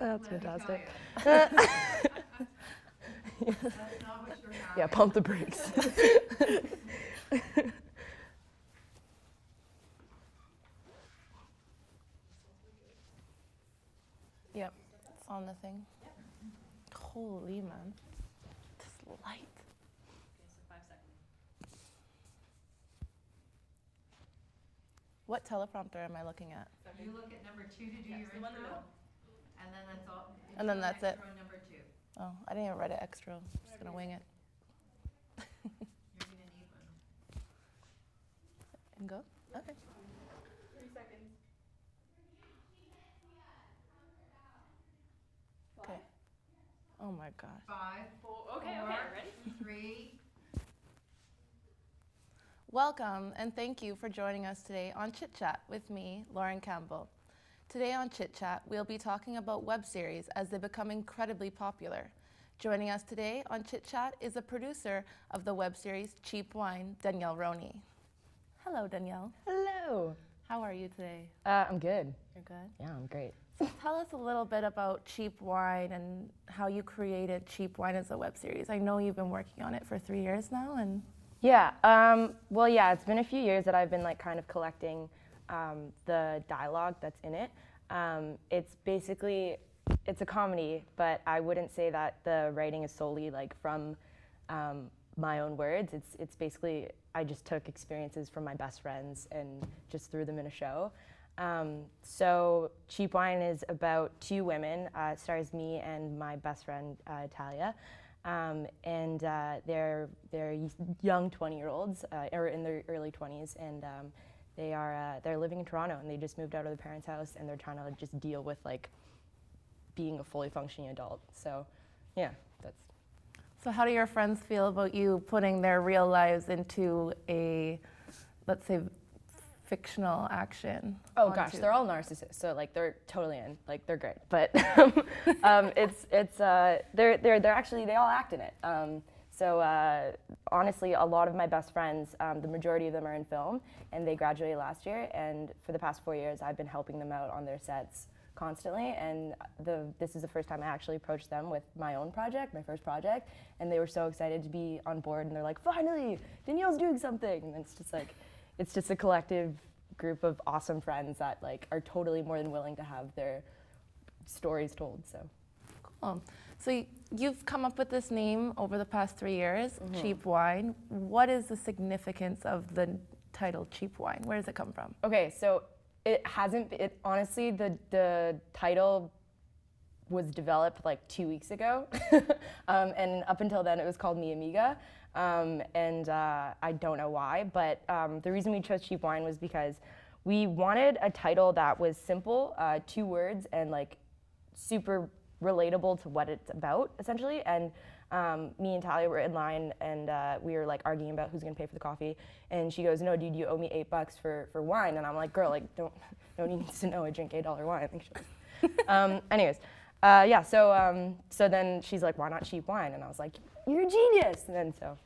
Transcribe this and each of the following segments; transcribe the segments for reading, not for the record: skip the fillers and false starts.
That's fantastic. That's not what you're having. Yeah, pump the brakes. Yep, it's on the thing. Holy man, this light. Okay, so 5 seconds. What teleprompter am I looking at? So you look at number 2 to do your the one in the intro, middle. and then that's all. And then intro that's it. extra on number 2. Oh, I didn't even write it extra. I'm just gonna wing it You're gonna need one. and go. Okay. 3 seconds. Okay. Oh my gosh. 5, Okay, 4, ready? 3. Welcome and thank you for joining us today on Chit Chat with me, Lauren Campbell. Today on Chit Chat, we'll be talking about web series as they become incredibly popular. Joining us today on Chit Chat is the producer of the web series Cheap Wine, Danielle Roney. Hello, Danielle. Hello. How are you today? I'm good. You're good. Yeah, I'm great. So tell us a little bit about Cheap Wine and how you created Cheap Wine as a web series. I know you've been working on it for 3 years now, and Yeah. Well, yeah. It's been a few years that I've been like kind of collecting the dialogue that's in it. It's basically it's a comedy, but I wouldn't say that the writing is solely like from my own words. It's basically I just took experiences from my best friends and just threw them in a show. So Cheap Wine is about 2 women. It stars me and my best friend Talia. And they're young 20-year-olds, or in their early 20s, and they're living in Toronto, and they just moved out of their parents' house, and they're trying to just deal with like being a fully functioning adult. So, yeah, that's. so how do your friends feel about you putting their real lives into a, let's say, fictional action? Oh gosh, they're all narcissists, so like they're totally in, like they're great. But they're actually they all act in it. So honestly, a lot of my best friends, the majority of them are in film, and they graduated last year. And for the past 4 years, I've been helping them out on their sets constantly. And this is the first time I actually approached them with my own project, my first project, and they were so excited to be on board. And they're like, finally, Danielle's doing something. And it's just like. It's just a collective group of awesome friends that like are totally more than willing to have their stories told. So, Cool. So you've come up with this name over the past 3 years, Cheap Wine. What is the significance of the title Cheap Wine? Where does it come from? okay, so it hasn't. It honestly, the title was developed like 2 weeks ago, and up until then it was called Mi Amiga. And I don't know why, but the reason we chose Cheap Wine was because we wanted a title that was simple, 2 words, and like super relatable to what it's about, essentially. And me and Talia were in line, and we were like arguing about who's gonna pay for the coffee. And she goes, "No, dude, you owe me $8 for wine." And I'm like, "Girl, like, no one needs to know I drink $8 wine." I think she. Anyways. Yeah, so then she's like, "Why not Cheap Wine?" And I was like, "You're a genius!" And then well,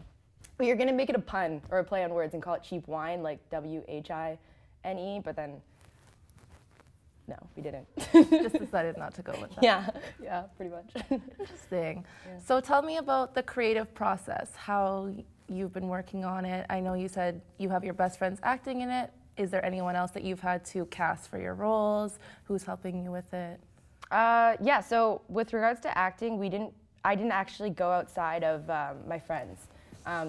you're gonna make it a pun or a play on words and call it Cheap Wine, like WHINE, but then, no, we didn't. Just decided not to go with that. Yeah, pretty much. Interesting. Yeah. So tell me about the creative process, how you've been working on it. I know you said you have your best friends acting in it. Is there anyone else that you've had to cast for your roles? Who's helping you with it? Yeah, so with regards to acting, I didn't actually go outside of my friends.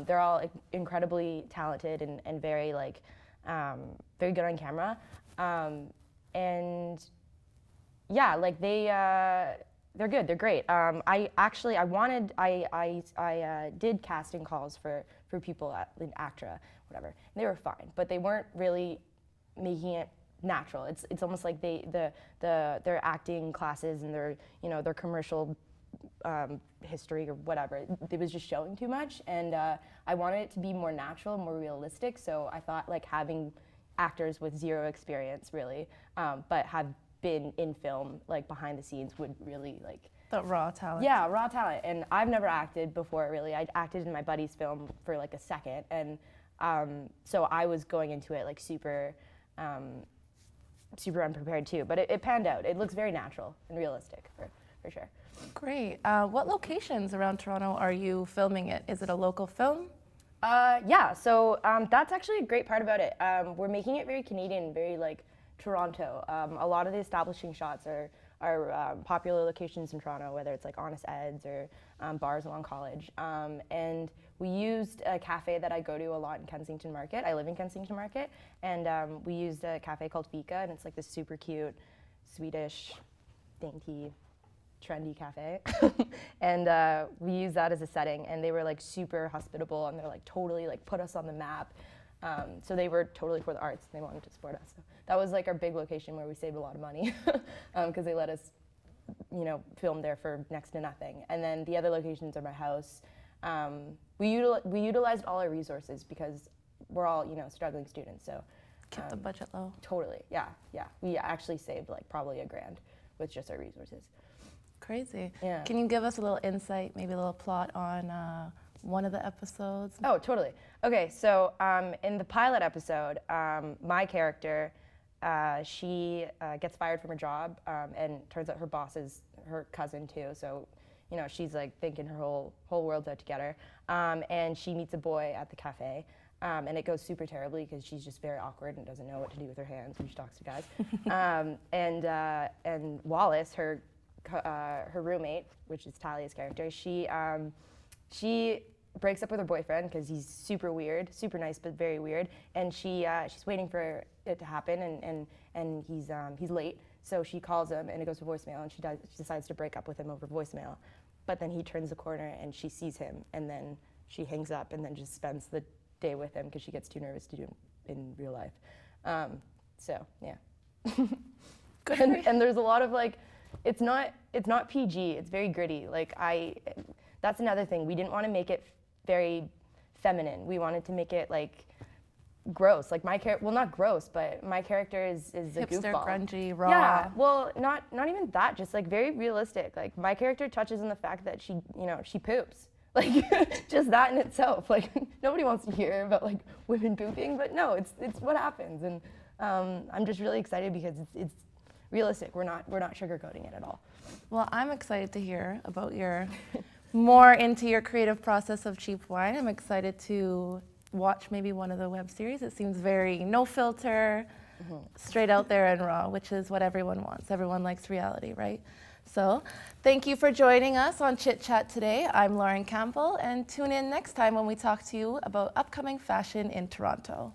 They're all like, incredibly talented and very like very good on camera, and yeah, like they're good. They're great. I did casting calls for people in ACTRA, whatever. And they were fine, but they weren't really making it natural. It's almost like their acting classes and their commercial history or whatever, it was just showing too much, and I wanted it to be more natural, more realistic. So I thought like having actors with 0 experience really, but have been in film like behind the scenes would really like The raw talent. yeah, raw talent. And I've never acted before really. I acted in my buddy's film for like a second, and so I was going into it like super unprepared too, but it panned out. It looks very natural and realistic. for sure. Great. What locations around Toronto are you filming it? Is it a local film? Yeah, so that's actually a great part about it. We're making it very Canadian, very like Toronto. A lot of the establishing shots are popular locations in Toronto, whether it's like Honest Ed's or bars along College. And we used a cafe that I go to a lot in Kensington Market. I live in Kensington Market, and we used a cafe called Fika, and it's like this super cute, Swedish, dainty, trendy cafe. And we used that as a setting, and they were like super hospitable, and they're like totally like put us on the map. So they were totally for the arts, and they wanted to support us. So that was like our big location where we saved a lot of money because they let us, you know, film there for next to nothing. And then the other locations are my house. We utilized all our resources because we're all, you know, struggling students. So Keep the budget low. totally, yeah. We actually saved like probably $1,000 with just our resources. Crazy. Yeah. Can you give us a little insight, maybe a little plot on one of the episodes? Oh, totally. Okay, so in the pilot episode, my character, she gets fired from her job, and turns out her boss is her cousin too. So, you know, she's like thinking her whole world's out to get her. And she meets a boy at the cafe, and it goes super terribly because she's just very awkward and doesn't know what to do with her hands when she talks to guys. And Wallace, her roommate, which is Talia's character, she breaks up with her boyfriend because he's super weird, super nice but very weird, and she's waiting for it to happen, and he's late, so she calls him and it goes to voicemail, and she decides to break up with him over voicemail, but then he turns the corner and she sees him, and then she hangs up and then just spends the day with him because she gets too nervous to do it in real life. So yeah. and there's a lot of like, it's not PG, it's very gritty. Like that's another thing. We didn't want to make it very feminine. We wanted to make it like gross. Like my character, well, not gross, but my character is a Hipster, goofball. grungy, raw. Yeah, well, not even that, just like very realistic. Like my character touches on the fact that she poops. Like just that in itself. Like nobody wants to hear about like women pooping, but no, it's what happens. And I'm just really excited because it's realistic. We're not sugarcoating it at all. Well, I'm excited to hear about your more into your creative process of Cheap Wine. I'm excited to watch maybe one of the web series. It seems very no filter, straight out there and raw, which is what everyone wants. Everyone likes reality, right? So thank you for joining us on Chit Chat today. I'm Lauren Campbell, and tune in next time when we talk to you about upcoming fashion in Toronto.